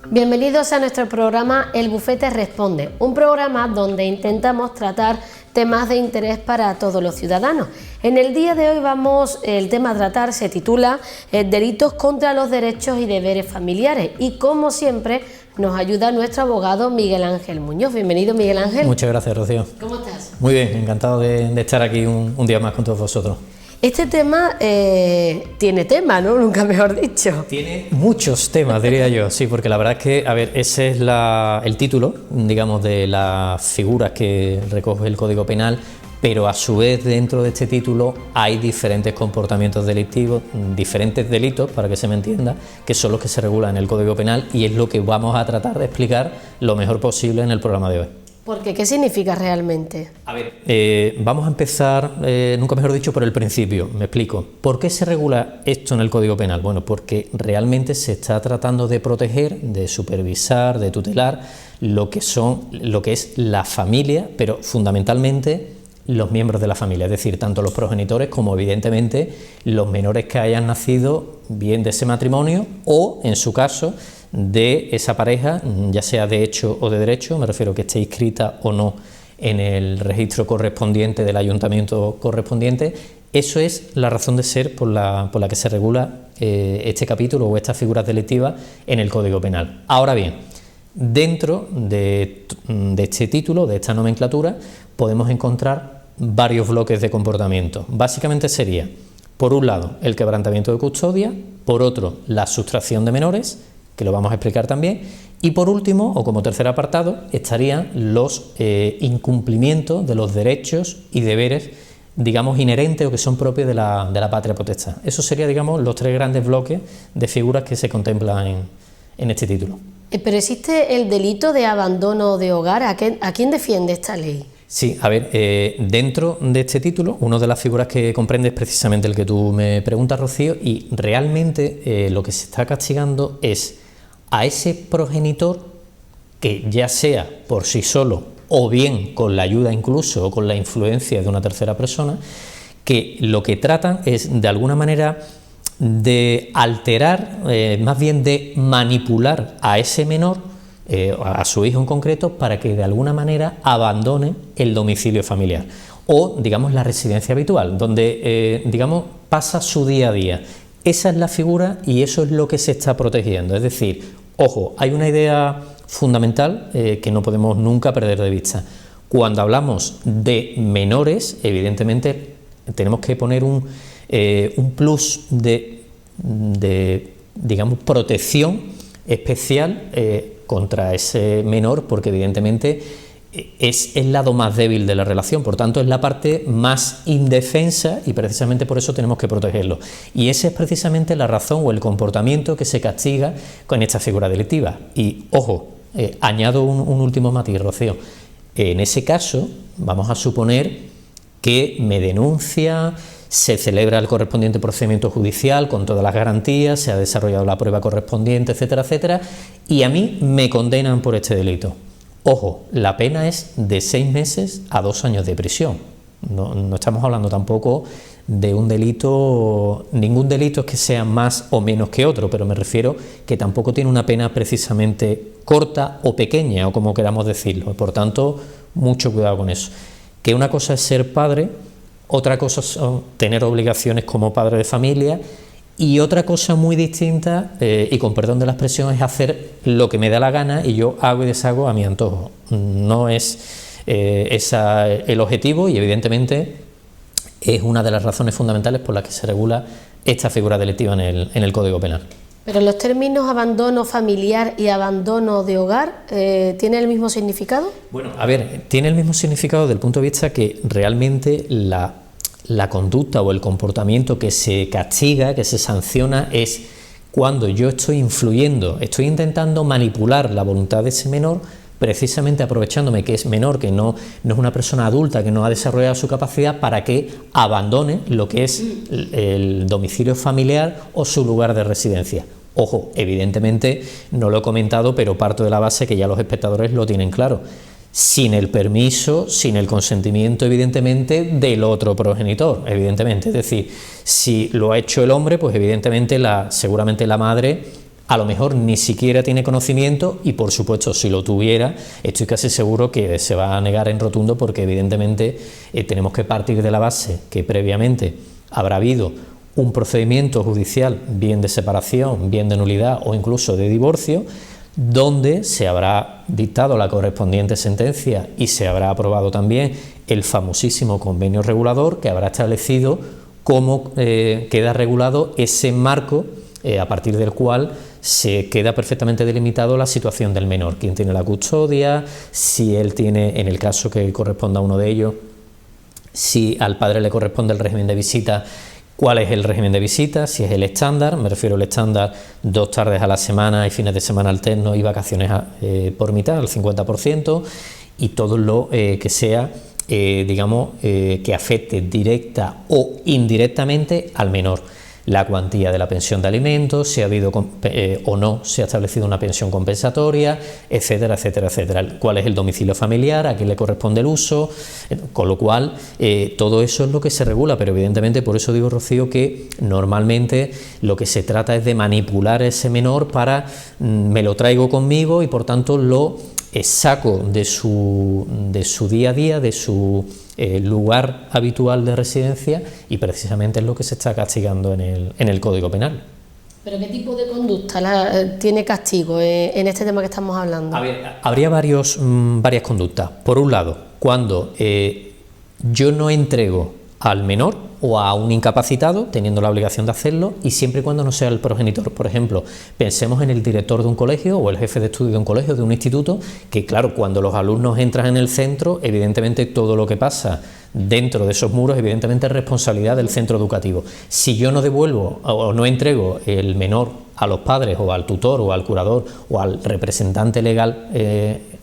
Bienvenidos a nuestro programa El Bufete Responde, un programa donde intentamos tratar temas de interés para todos los ciudadanos. En el día de hoy el tema a tratar se titula Delitos contra los derechos y deberes familiares y como siempre nos ayuda nuestro abogado Miguel Ángel Muñoz. Bienvenido, Miguel Ángel. Muchas gracias, Rocío. ¿Cómo estás? Muy bien, encantado de estar aquí un día más con todos vosotros. Este tema tiene tema, ¿no? Nunca mejor dicho. Tiene muchos temas, diría yo, sí, porque la verdad es que, a ver, ese es el título, digamos, de las figuras que recoge el Código Penal, pero a su vez dentro de este título hay diferentes comportamientos delictivos, diferentes delitos, para que se me entienda, que son los que se regulan en el Código Penal y es lo que vamos a tratar de explicar lo mejor posible en el programa de hoy. Porque, ¿qué significa realmente? A ver, vamos a empezar, nunca mejor dicho, por el principio. Me explico. ¿Por qué se regula esto en el Código Penal? Bueno, porque realmente se está tratando de proteger, de supervisar, de tutelar lo que es la familia, pero fundamentalmente los miembros de la familia, es decir, tanto los progenitores como evidentemente los menores que hayan nacido bien de ese matrimonio o, en su caso, de esa pareja, ya sea de hecho o de derecho, me refiero que esté inscrita o no en el registro correspondiente del ayuntamiento correspondiente. Eso es la razón de ser por la que se regula este capítulo o estas figuras delictivas en el Código Penal. Ahora bien, dentro de este título, de esta nomenclatura, podemos encontrar varios bloques de comportamiento. Básicamente sería, por un lado, el quebrantamiento de custodia, por otro, la sustracción de menores, que lo vamos a explicar también, y por último, o como tercer apartado, estarían los incumplimientos de los derechos y deberes, digamos, inherentes o que son propios de la patria potestad. Eso sería, digamos, los tres grandes bloques de figuras que se contemplan en este título. Pero existe el delito de abandono de hogar. ¿A quién defiende esta ley? Sí, a ver, dentro de este título, una de las figuras que comprende es precisamente el que tú me preguntas, Rocío, y realmente lo que se está castigando es a ese progenitor que ya sea por sí solo o bien con la ayuda incluso o con la influencia de una tercera persona, que lo que tratan es de alguna manera de alterar, más bien de manipular a ese menor, a su hijo en concreto, para que de alguna manera abandone el domicilio familiar o, digamos, la residencia habitual, donde, digamos, pasa su día a día. Esa es la figura y eso es lo que se está protegiendo. Es decir, ojo, hay una idea fundamental que no podemos nunca perder de vista. Cuando hablamos de menores, evidentemente tenemos que poner un plus de digamos, protección especial contra ese menor, porque evidentemente es el lado más débil de la relación, por tanto es la parte más indefensa y precisamente por eso tenemos que protegerlo. Y esa es precisamente la razón o el comportamiento que se castiga con esta figura delictiva. Y ojo, añado un último matiz, Rocío. En ese caso vamos a suponer que me denuncia, se celebra el correspondiente procedimiento judicial con todas las garantías, se ha desarrollado la prueba correspondiente, etcétera, etcétera, y a mí me condenan por este delito. Ojo, la pena es de 6 meses a 2 años de prisión. No estamos hablando tampoco de un delito, ningún delito es que sea más o menos que otro, pero me refiero que tampoco tiene una pena precisamente corta o pequeña, o como queramos decirlo. Por tanto, mucho cuidado con eso. Que una cosa es ser padre, otra cosa es tener obligaciones como padre de familia y otra cosa muy distinta, y con perdón de la expresión, es hacer lo que me da la gana y yo hago y deshago a mi antojo. No es el objetivo y evidentemente es una de las razones fundamentales por las que se regula esta figura delictiva en el Código Penal. Pero los términos abandono familiar y abandono de hogar, ¿tienen el mismo significado? Bueno, a ver, tiene el mismo significado desde el punto de vista que realmente la conducta o el comportamiento que se castiga, que se sanciona, es cuando yo estoy influyendo, estoy intentando manipular la voluntad de ese menor, precisamente aprovechándome que es menor, que no es una persona adulta, que no ha desarrollado su capacidad, para que abandone lo que es el domicilio familiar o su lugar de residencia. Ojo, evidentemente no lo he comentado, pero parto de la base que ya los espectadores lo tienen claro. Sin el permiso, sin el consentimiento, evidentemente, del otro progenitor, evidentemente. Es decir, si lo ha hecho el hombre, pues evidentemente seguramente la madre a lo mejor ni siquiera tiene conocimiento y, por supuesto, si lo tuviera, estoy casi seguro que se va a negar en rotundo, porque evidentemente tenemos que partir de la base que previamente habrá habido un procedimiento judicial, bien de separación, bien de nulidad o incluso de divorcio, donde se habrá dictado la correspondiente sentencia y se habrá aprobado también el famosísimo convenio regulador, que habrá establecido cómo queda regulado ese marco a partir del cual se queda perfectamente delimitado la situación del menor, quién tiene la custodia, si él tiene, en el caso que corresponda a uno de ellos, si al padre le corresponde el régimen de visita, cuál es el régimen de visita, si es el estándar, me refiero al estándar 2 tardes a la semana y fines de semana alternos y vacaciones por mitad, al 50%, y todo lo que sea, digamos, que afecte directa o indirectamente al menor. La cuantía de la pensión de alimentos, si ha habido o no se ha establecido una pensión compensatoria, etcétera, etcétera, etcétera. ¿Cuál es el domicilio familiar? ¿A quién le corresponde el uso? Con lo cual, todo eso es lo que se regula, pero evidentemente, por eso digo, Rocío, que normalmente lo que se trata es de manipular a ese menor para me lo traigo conmigo y por tanto lo saco de su día a día, de su lugar habitual de residencia, y precisamente es lo que se está castigando en el Código Penal. ¿Pero qué tipo de conducta tiene castigo en este tema que estamos hablando? A ver, habría varias conductas. Por un lado, cuando yo no entrego al menor o a un incapacitado, teniendo la obligación de hacerlo, y siempre y cuando no sea el progenitor. Por ejemplo, pensemos en el director de un colegio o el jefe de estudio de un colegio, de un instituto, que claro, cuando los alumnos entran en el centro, evidentemente todo lo que pasa dentro de esos muros, evidentemente es responsabilidad del centro educativo. Si yo no devuelvo o no entrego el menor a los padres o al tutor o al curador o al representante legal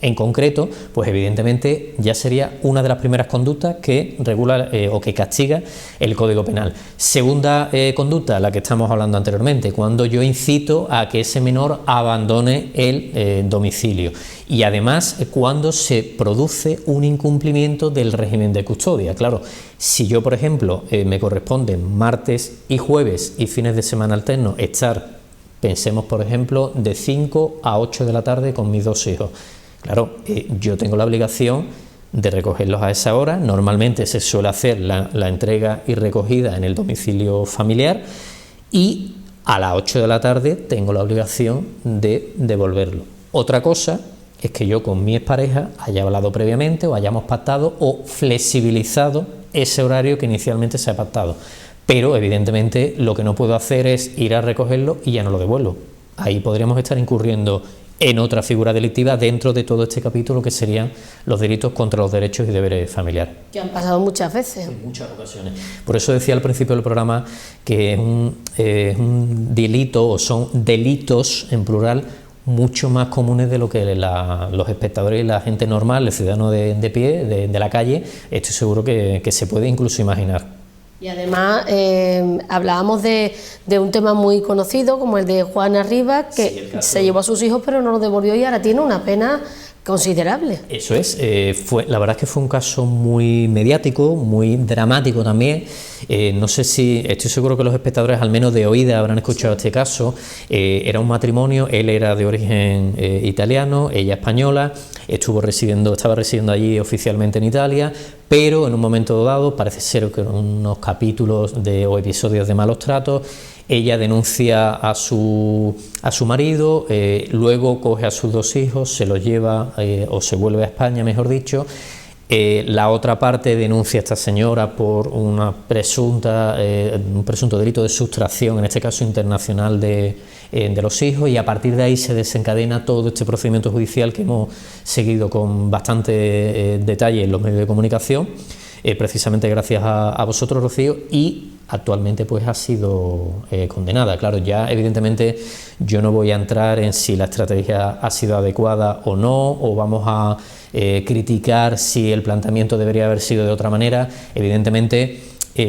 en concreto, pues evidentemente ya sería una de las primeras conductas que regula o que castiga el Código Penal. Segunda conducta, la que estamos hablando anteriormente, cuando yo incito a que ese menor abandone el domicilio, y además cuando se produce un incumplimiento del régimen de custodia. Claro, si yo, por ejemplo, me corresponde martes y jueves y fines de semana alternos estar, pensemos por ejemplo, de 5 a 8 de la tarde con mis 2 hijos. Claro, yo tengo la obligación de recogerlos a esa hora. Normalmente se suele hacer la entrega y recogida en el domicilio familiar, y a las 8 de la tarde tengo la obligación de devolverlo. Otra cosa es que yo con mi expareja haya hablado previamente o hayamos pactado o flexibilizado ese horario que inicialmente se ha pactado. Pero evidentemente lo que no puedo hacer es ir a recogerlo y ya no lo devuelvo. Ahí podríamos estar incurriendo en otra figura delictiva dentro de todo este capítulo, que serían los delitos contra los derechos y deberes familiares. Que han pasado muchas veces. En muchas ocasiones. Por eso decía al principio del programa que es un delito, o son delitos en plural, mucho más comunes de lo que los espectadores y la gente normal, el ciudadano de pie, de la calle, estoy seguro que se puede incluso imaginar. Y además hablábamos de un tema muy conocido como el de Juana Rivas, que sí, se llevó a sus hijos pero no los devolvió, y ahora tiene una pena considerable. Eso es, la verdad es que fue un caso muy mediático, muy dramático también. No sé si, estoy seguro que los espectadores al menos de oída habrán escuchado este caso. Era un matrimonio, él era de origen italiano, ella española, estaba residiendo allí oficialmente en Italia, pero en un momento dado, parece ser que en unos capítulos o episodios de malos tratos, ella denuncia a su marido, luego coge a sus 2 hijos, se los lleva o se vuelve a España, mejor dicho. La otra parte denuncia a esta señora por un presunto delito de sustracción, en este caso internacional, de los hijos, y a partir de ahí se desencadena todo este procedimiento judicial que hemos seguido con bastante detalle en los medios de comunicación, precisamente gracias a vosotros, Rocío, y actualmente pues ha sido condenada. Claro, ya evidentemente yo no voy a entrar en si la estrategia ha sido adecuada o no, o vamos a criticar si el planteamiento debería haber sido de otra manera. Evidentemente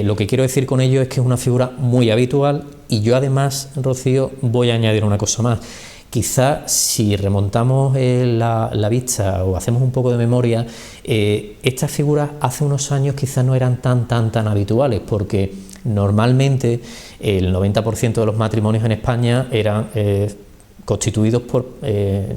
lo que quiero decir con ello es que es una figura muy habitual, y yo además, Rocío, voy a añadir una cosa más. Quizá si remontamos la vista o hacemos un poco de memoria, estas figuras hace unos años quizás no eran tan habituales, porque normalmente el 90% de los matrimonios en España eran constituidos por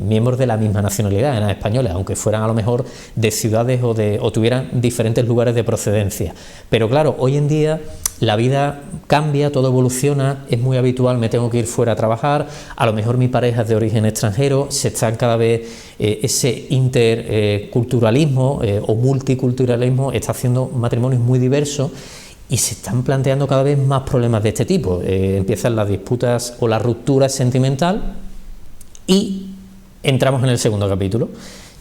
miembros de la misma nacionalidad, eran españoles, aunque fueran a lo mejor de ciudades o tuvieran diferentes lugares de procedencia. Pero claro, hoy en día la vida cambia, todo evoluciona, es muy habitual, me tengo que ir fuera a trabajar, a lo mejor mi pareja es de origen extranjero, se está cada vez ese interculturalismo o multiculturalismo está haciendo matrimonios muy diversos y se están planteando cada vez más problemas de este tipo. Empiezan las disputas o la ruptura sentimental y entramos en el segundo capítulo.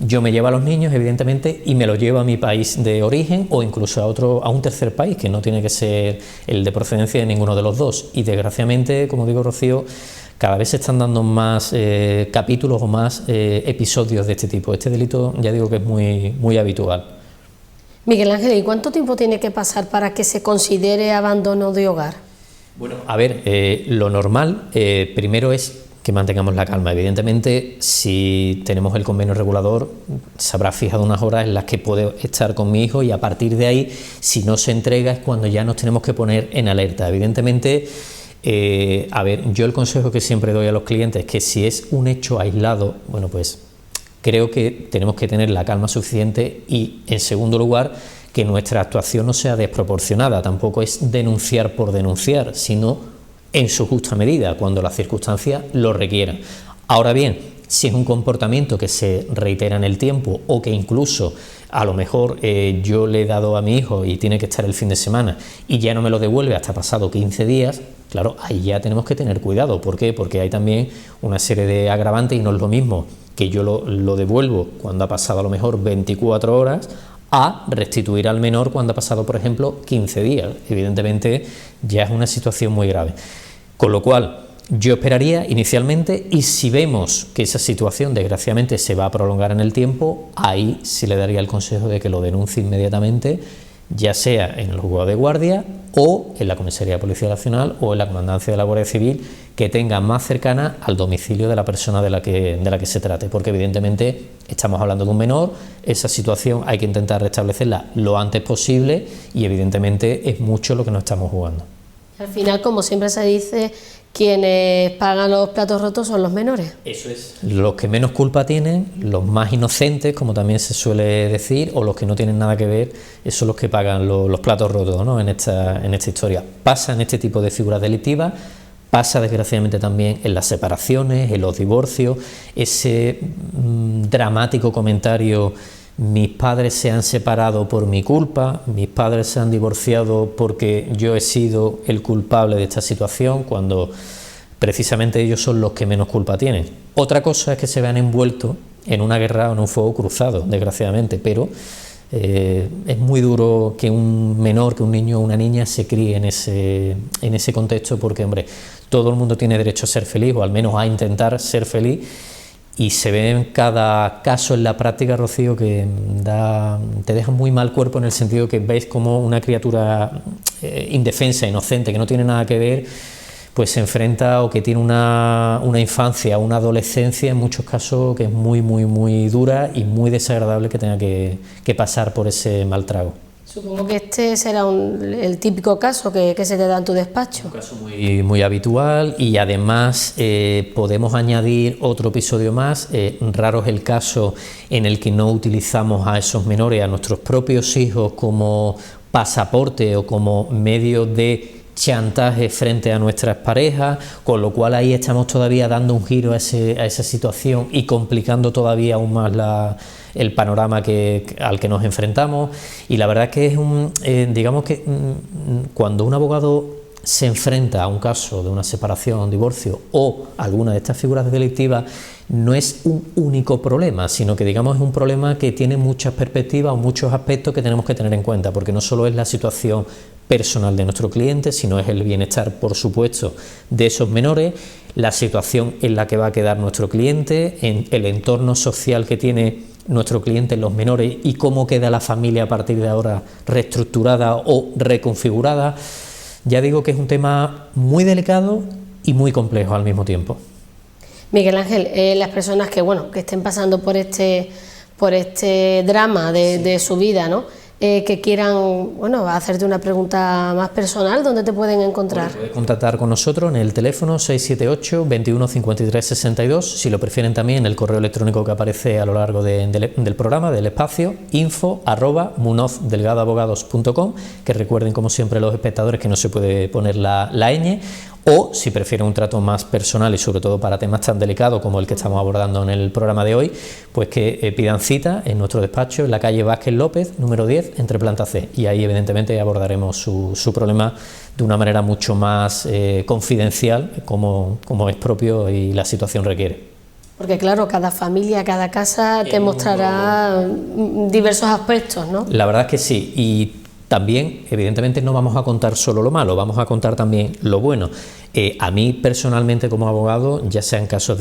Yo me llevo a los niños, evidentemente, y me los llevo a mi país de origen o incluso a un tercer país, que no tiene que ser el de procedencia de ninguno de los dos. Y desgraciadamente, como digo, Rocío, cada vez se están dando más capítulos o más episodios de este tipo. Este delito, ya digo que es muy, muy habitual. Miguel Ángel, ¿y cuánto tiempo tiene que pasar para que se considere abandono de hogar? Bueno, a ver, lo normal primero es que mantengamos la calma. Evidentemente, si tenemos el convenio regulador, se habrá fijado unas horas en las que puedo estar con mi hijo y a partir de ahí, si no se entrega, es cuando ya nos tenemos que poner en alerta. Evidentemente, a ver, yo el consejo que siempre doy a los clientes es que si es un hecho aislado, bueno, pues creo que tenemos que tener la calma suficiente y, en segundo lugar, que nuestra actuación no sea desproporcionada. Tampoco es denunciar por denunciar, sino en su justa medida, cuando las circunstancias lo requieran. Ahora bien, si es un comportamiento que se reitera en el tiempo o que incluso a lo mejor yo le he dado a mi hijo y tiene que estar el fin de semana y ya no me lo devuelve hasta pasado 15 días, claro, ahí ya tenemos que tener cuidado. ¿Por qué? Porque hay también una serie de agravantes y no es lo mismo que yo lo devuelvo cuando ha pasado a lo mejor 24 horas a restituir al menor cuando ha pasado, por ejemplo, 15 días. Evidentemente ya es una situación muy grave. Con lo cual, yo esperaría inicialmente, y si vemos que esa situación desgraciadamente se va a prolongar en el tiempo, ahí sí le daría el consejo de que lo denuncie inmediatamente, ya sea en el juzgado de guardia o en la Comisaría de Policía Nacional o en la Comandancia de la Guardia Civil, que tenga más cercana al domicilio de la persona de la que se trate, porque evidentemente estamos hablando de un menor, esa situación hay que intentar restablecerla lo antes posible y evidentemente es mucho lo que nos estamos jugando. Al final, como siempre se dice, quienes pagan los platos rotos son los menores. Eso es. Los que menos culpa tienen, los más inocentes, como también se suele decir, o los que no tienen nada que ver, son los que pagan los platos rotos, ¿no? en esta historia. Pasa en este tipo de figuras delictivas, pasa desgraciadamente también en las separaciones, en los divorcios, ese dramático comentario: mis padres se han separado por mi culpa, mis padres se han divorciado porque yo he sido el culpable de esta situación, cuando precisamente ellos son los que menos culpa tienen. Otra cosa es que se vean envueltos en una guerra o en un fuego cruzado, desgraciadamente, pero es muy duro que un menor, que un niño o una niña se críe en ese contexto, porque, hombre, todo el mundo tiene derecho a ser feliz, o al menos a intentar ser feliz. Y se ve en cada caso en la práctica, Rocío, que te deja muy mal cuerpo, en el sentido que veis como una criatura indefensa, inocente, que no tiene nada que ver, pues se enfrenta, o que tiene una infancia, una adolescencia, en muchos casos, que es muy, muy, muy dura y muy desagradable que tenga que pasar por ese mal trago. Supongo que este será el típico caso que se te da en tu despacho. Un caso muy, muy habitual, y además podemos añadir otro episodio más. Raro es el caso en el que no utilizamos a esos menores, a nuestros propios hijos, como pasaporte o como medio de chantaje frente a nuestras parejas, con lo cual ahí estamos todavía dando un giro a esa situación y complicando todavía aún más el panorama al que nos enfrentamos. Y la verdad es que es digamos que cuando un abogado se enfrenta a un caso de una separación, un divorcio o alguna de estas figuras delictivas, no es un único problema, sino que, digamos, es un problema que tiene muchas perspectivas o muchos aspectos que tenemos que tener en cuenta, porque no solo es la situación personal de nuestro cliente, sino es el bienestar, por supuesto, de esos menores, la situación en la que va a quedar nuestro cliente, en el entorno social que tiene nuestro cliente, los menores, y cómo queda la familia a partir de ahora reestructurada o reconfigurada. Ya digo que es un tema muy delicado y muy complejo al mismo tiempo. Miguel Ángel, las personas que estén pasando por este drama de su vida, ¿no? que quieran, bueno, hacerte una pregunta más personal, ¿dónde te pueden encontrar? Puedes contactar con nosotros en el teléfono 678 21 53 62, si lo prefieren también en el correo electrónico que aparece a lo largo del programa, del espacio, info@munozdelgadoabogados.com, que recuerden como siempre los espectadores que no se puede poner la ñ, o si prefieren un trato más personal y sobre todo para temas tan delicados como el que estamos abordando en el programa de hoy, pues que pidan cita en nuestro despacho en la calle Vázquez López, número 10, entre planta C, y ahí evidentemente abordaremos su problema de una manera mucho más confidencial, como es propio y la situación requiere. Porque claro, cada familia, cada casa te mostrará diversos aspectos, ¿no? La verdad es que sí, y también, evidentemente, no vamos a contar solo lo malo, vamos a contar también lo bueno. A mí, personalmente, como abogado, ya sea en casos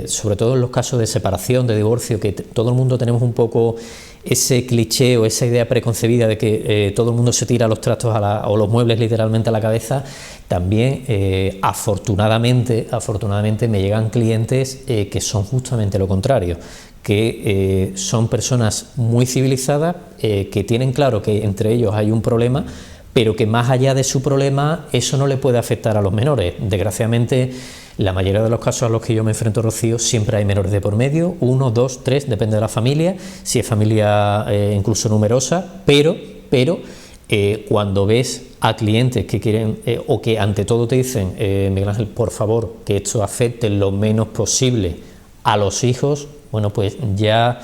sobre todo en los casos de separación, de divorcio, que todo el mundo tenemos un poco ese cliché o esa idea preconcebida de que todo el mundo se tira los trastos o los muebles literalmente a la cabeza, también, afortunadamente me llegan clientes que son justamente lo contrario, que son personas muy civilizadas, que tienen claro que entre ellos hay un problema, pero que más allá de su problema eso no le puede afectar a los menores. Desgraciadamente, la mayoría de los casos a los que yo me enfrento, Rocío, siempre hay menores de por medio, 1, 2, 3, depende de la familia, si es familia incluso numerosa, pero cuando ves a clientes que quieren o que ante todo te dicen, Miguel Ángel, por favor, que esto afecte lo menos posible a los hijos, bueno, pues ya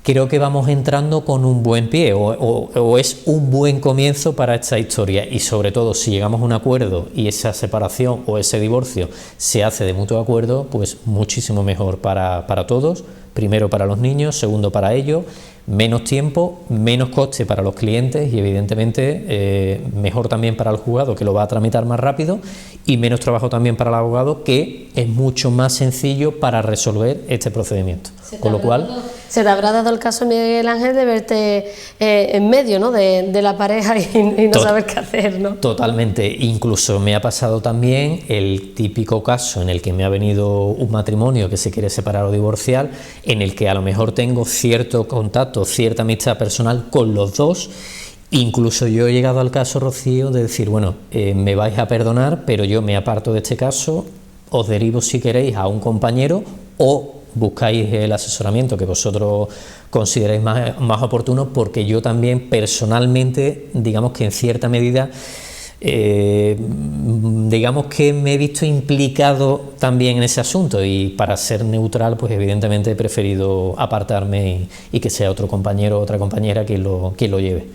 creo que vamos entrando con un buen pie o es un buen comienzo para esta historia, y sobre todo si llegamos a un acuerdo y esa separación o ese divorcio se hace de mutuo acuerdo, pues muchísimo mejor para todos, primero para los niños, segundo para ellos, menos tiempo, menos coste para los clientes y evidentemente mejor también para el juzgado, que lo va a tramitar más rápido, y menos trabajo también para el abogado, que es mucho más sencillo para resolver este procedimiento. Con lo cual, se te habrá dado el caso, Miguel Ángel, de verte en medio, ¿no?, de la pareja y no saber qué hacer, ¿no? Totalmente. Incluso me ha pasado también el típico caso en el que me ha venido un matrimonio que se quiere separar o divorciar, en el que a lo mejor tengo cierto contacto, cierta amistad personal con los dos. Incluso yo he llegado al caso, Rocío, de decir, bueno, me vais a perdonar, pero yo me aparto de este caso, os derivo si queréis a un compañero o buscáis el asesoramiento que vosotros consideréis más oportuno, porque yo también personalmente, digamos que en cierta medida, digamos que me he visto implicado también en ese asunto, y para ser neutral, pues evidentemente he preferido apartarme y que sea otro compañero o otra compañera quien lo lleve.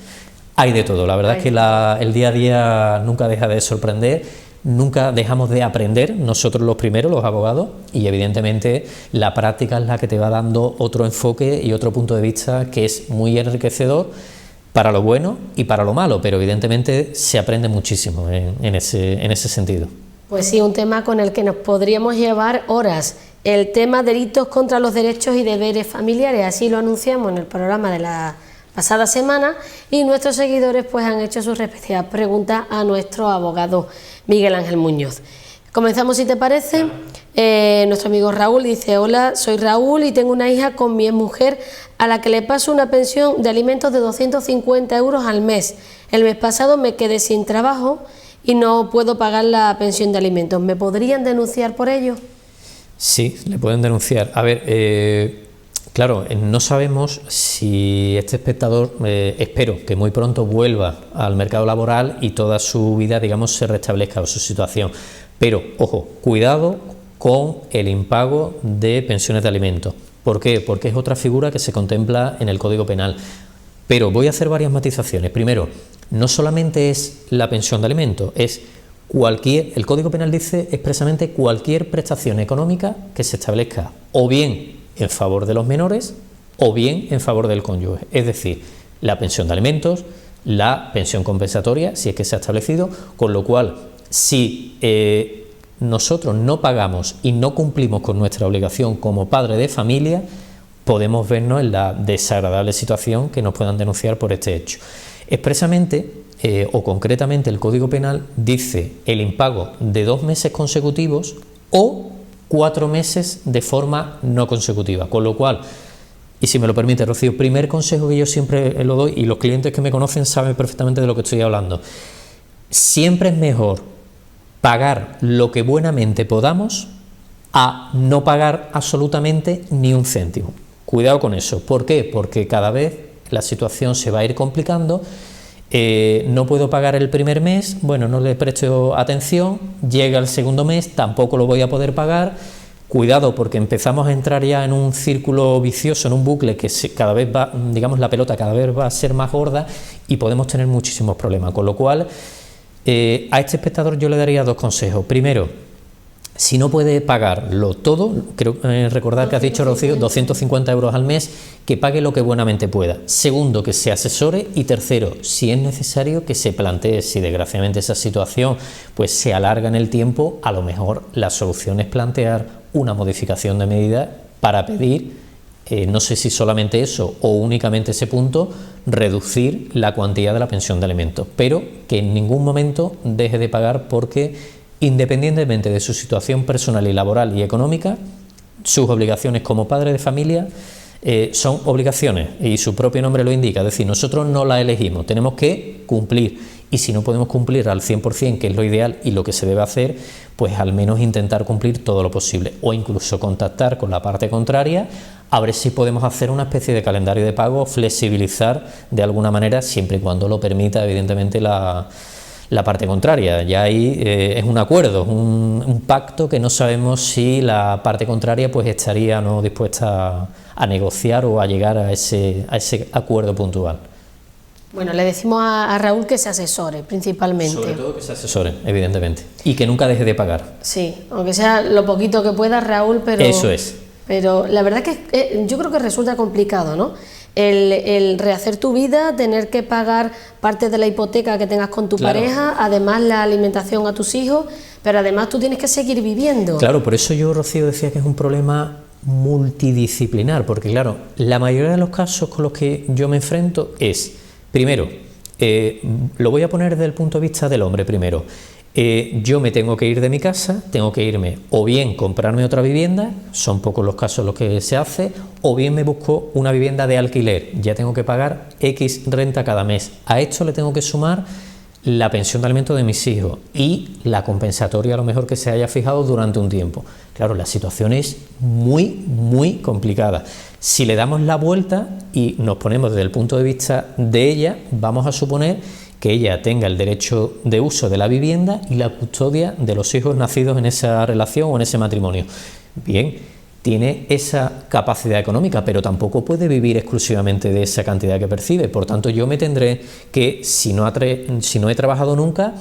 Hay de todo, la verdad es que el día a día nunca deja de sorprender. Nunca dejamos de aprender, nosotros los primeros, los abogados, y evidentemente la práctica es la que te va dando otro enfoque y otro punto de vista que es muy enriquecedor para lo bueno y para lo malo, pero evidentemente se aprende muchísimo en ese sentido. Pues sí, un tema con el que nos podríamos llevar horas, el tema delitos contra los derechos y deberes familiares, así lo anunciamos en el programa de la pasada semana, y nuestros seguidores pues han hecho sus respectivas preguntas a nuestro abogado Miguel Ángel Muñoz. Comenzamos, si te parece. Nuestro amigo Raúl dice: hola, soy Raúl y tengo una hija con mi exmujer a la que le paso una pensión de alimentos de 250 euros al mes. El mes pasado me quedé sin trabajo y no puedo pagar la pensión de alimentos. ¿Me podrían denunciar por ello? Sí, le pueden denunciar. A ver, claro, no sabemos si este espectador, espero que muy pronto vuelva al mercado laboral y toda su vida, digamos, se restablezca o su situación. Pero, ojo, cuidado con el impago de pensiones de alimentos. ¿Por qué? Porque es otra figura que se contempla en el Código Penal. Pero voy a hacer varias matizaciones. Primero, no solamente es la pensión de alimentos, es el Código Penal dice expresamente cualquier prestación económica que se establezca o bien en favor de los menores o bien en favor del cónyuge, es decir, la pensión de alimentos, la pensión compensatoria, si es que se ha establecido, con lo cual, si nosotros no pagamos y no cumplimos con nuestra obligación como padre de familia, podemos vernos en la desagradable situación que nos puedan denunciar por este hecho. Expresamente o concretamente el Código Penal dice el impago de 2 meses consecutivos o 4 meses de forma no consecutiva, con lo cual Y si me lo permite, Rocío, primer consejo que yo siempre lo doy, y los clientes que me conocen saben perfectamente de lo que estoy hablando. Siempre es mejor pagar lo que buenamente podamos a no pagar absolutamente ni un céntimo. Cuidado con eso. ¿Por qué? Porque cada vez la situación se va a ir complicando. No puedo pagar el primer mes, bueno, no le presto atención, llega el segundo mes, tampoco lo voy a poder pagar. Cuidado, porque empezamos a entrar ya en un círculo vicioso, en un bucle que cada vez va, digamos, la pelota cada vez va a ser más gorda y podemos tener muchísimos problemas. Con lo cual, a este espectador yo le daría dos consejos. Primero, si no puede pagarlo todo, creo recordar que has dicho, Rocío, 250 euros al mes, que pague lo que buenamente pueda. Segundo, que se asesore. Y tercero, si es necesario, que se plantee, si desgraciadamente esa situación pues se alarga en el tiempo, a lo mejor la solución es plantear una modificación de medida para pedir, no sé si solamente eso o únicamente ese punto, reducir la cuantía de la pensión de alimentos, pero que en ningún momento deje de pagar, porque independientemente de su situación personal y laboral y económica, sus obligaciones como padre de familia son obligaciones, y su propio nombre lo indica, es decir, nosotros no las elegimos, tenemos que cumplir, y si no podemos cumplir al 100%, que es lo ideal y lo que se debe hacer, pues al menos intentar cumplir todo lo posible, o incluso contactar con la parte contraria a ver si podemos hacer una especie de calendario de pago, flexibilizar de alguna manera, siempre y cuando lo permita evidentemente la parte contraria. Ya ahí es un acuerdo, un pacto que no sabemos si la parte contraria pues estaría no dispuesta a negociar o a llegar a ese acuerdo puntual. Bueno, le decimos a Raúl que se asesore, principalmente. Sobre todo que se asesore, evidentemente, y que nunca deje de pagar. Sí, aunque sea lo poquito que pueda, Raúl, pero... Eso es. Pero la verdad que yo creo que resulta complicado, ¿no? El rehacer tu vida, tener que pagar parte de la hipoteca que tengas con tu pareja, además la alimentación a tus hijos, pero además tú tienes que seguir viviendo. Claro, por eso yo, Rocío, decía que es un problema multidisciplinar, porque claro, la mayoría de los casos con los que yo me enfrento es, primero, lo voy a poner desde el punto de vista del hombre primero. Yo me tengo que ir de mi casa, tengo que irme o bien comprarme otra vivienda, son pocos los casos en los que se hace, o bien me busco una vivienda de alquiler, ya tengo que pagar X renta cada mes. A esto le tengo que sumar la pensión de alimentos de mis hijos y la compensatoria a lo mejor que se haya fijado durante un tiempo. Claro, la situación es muy complicada. Si le damos la vuelta y nos ponemos desde el punto de vista de ella, vamos a suponer que ella tenga el derecho de uso de la vivienda y la custodia de los hijos nacidos en esa relación o en ese matrimonio. Bien, tiene esa capacidad económica, pero tampoco puede vivir exclusivamente de esa cantidad que percibe. Por tanto, yo me tendré que, si no he trabajado nunca,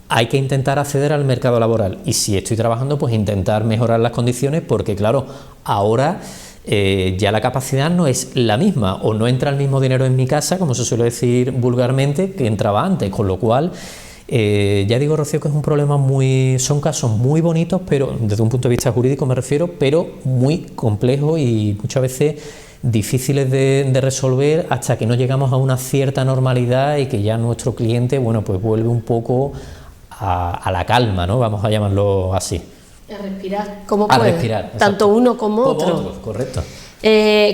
hay que intentar acceder al mercado laboral. Y si estoy trabajando, pues intentar mejorar las condiciones, porque claro, ahora ya la capacidad no es la misma, o no entra el mismo dinero en mi casa, como se suele decir vulgarmente, que entraba antes, con lo cual ya digo, Rocío, que es un problema son casos muy bonitos, pero desde un punto de vista jurídico me refiero, pero muy complejos y muchas veces difíciles de resolver hasta que no llegamos a una cierta normalidad y que ya nuestro cliente, bueno, pues vuelve un poco a la calma, ¿no? Vamos a llamarlo así. A respirar, como puede, respirar, tanto uno como otro. Correcto.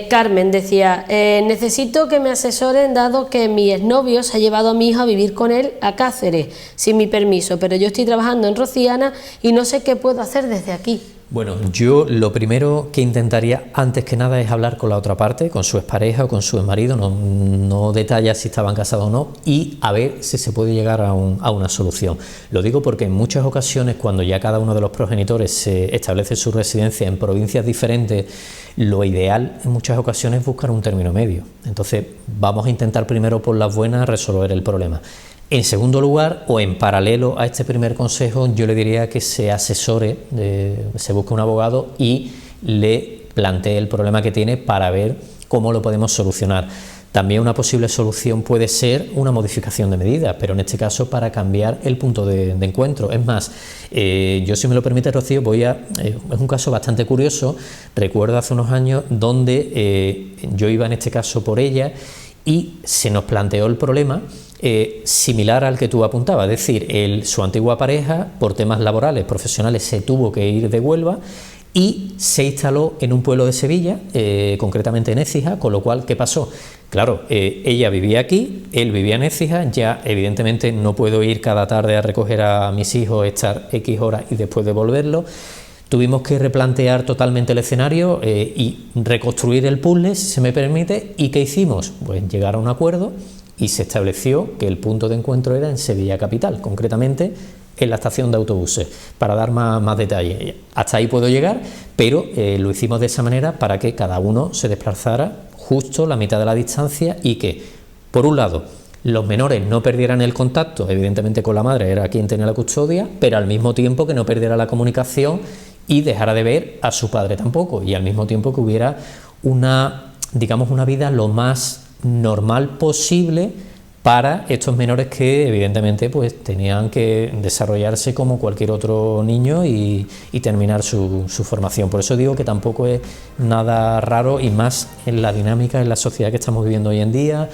Carmen decía, necesito que me asesoren dado que mi exnovio se ha llevado a mi hijo a vivir con él a Cáceres sin mi permiso, pero yo estoy trabajando en Rociana y no sé qué puedo hacer desde aquí. Bueno, yo lo primero que intentaría antes que nada es hablar con la otra parte, con su expareja o con su exmarido, no detalla si estaban casados o no, y a ver si se puede llegar a una solución. Lo digo porque en muchas ocasiones, cuando ya cada uno de los progenitores se establece su residencia en provincias diferentes, lo ideal en muchas ocasiones es buscar un término medio. Entonces vamos a intentar primero por las buenas resolver el problema. En segundo lugar, o en paralelo a este primer consejo, yo le diría que se asesore, se busque un abogado y le plantee el problema que tiene para ver cómo lo podemos solucionar. También una posible solución puede ser una modificación de medidas, pero en este caso para cambiar el punto de encuentro. Es más, yo, si me lo permite, Rocío, es un caso bastante curioso. Recuerdo hace unos años donde yo iba en este caso por ella y se nos planteó el problema similar al que tú apuntabas, es decir, su antigua pareja por temas laborales, profesionales, se tuvo que ir de Huelva y se instaló en un pueblo de Sevilla, concretamente en Écija, con lo cual, ¿qué pasó? Claro, ella vivía aquí, él vivía en Écija, ya evidentemente no puedo ir cada tarde a recoger a mis hijos, estar X horas y después devolverlos. Tuvimos que replantear totalmente el escenario y reconstruir el puzzle, si se me permite. ¿Y qué hicimos? Pues llegar a un acuerdo y se estableció que el punto de encuentro era en Sevilla capital, concretamente en la estación de autobuses, para dar más detalles. Hasta ahí puedo llegar, pero lo hicimos de esa manera para que cada uno se desplazara justo la mitad de la distancia y que, por un lado, los menores no perdieran el contacto, evidentemente con la madre, era quien tenía la custodia, pero al mismo tiempo que no perdiera la comunicación y dejara de ver a su padre tampoco, y al mismo tiempo que hubiera una vida lo más normal posible para estos menores que evidentemente pues tenían que desarrollarse como cualquier otro niño y terminar su formación. Por eso digo que tampoco es nada raro, y más en la dinámica, en la sociedad que estamos viviendo hoy en día,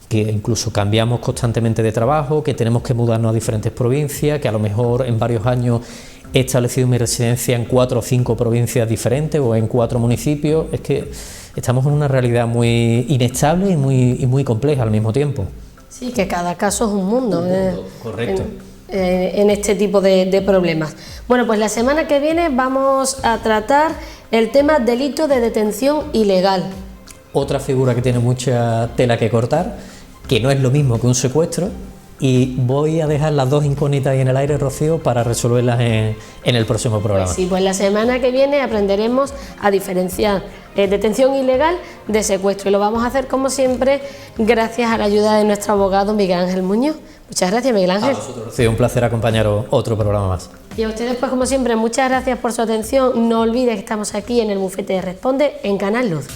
que incluso cambiamos constantemente de trabajo, que tenemos que mudarnos a diferentes provincias, que a lo mejor en varios años he establecido mi residencia en 4 o 5 provincias diferentes o en 4 municipios. Es que estamos en una realidad muy inestable y muy compleja al mismo tiempo. Sí, que cada caso es un mundo. Correcto. En este tipo de problemas. Bueno, pues la semana que viene vamos a tratar el tema delito de detención ilegal. Otra figura que tiene mucha tela que cortar, que no es lo mismo que un secuestro, y voy a dejar las dos incógnitas ahí en el aire, Rocío, para resolverlas en el próximo programa. Pues sí, pues la semana que viene aprenderemos a diferenciar detención ilegal de secuestro, y lo vamos a hacer como siempre gracias a la ayuda de nuestro abogado Miguel Ángel Muñoz. Muchas gracias, Miguel Ángel. A vosotros, Rocío, un placer acompañaros otro programa más. Y a ustedes, pues como siempre, muchas gracias por su atención. No olviden que estamos aquí en el Bufete de Responde en Canal Luz.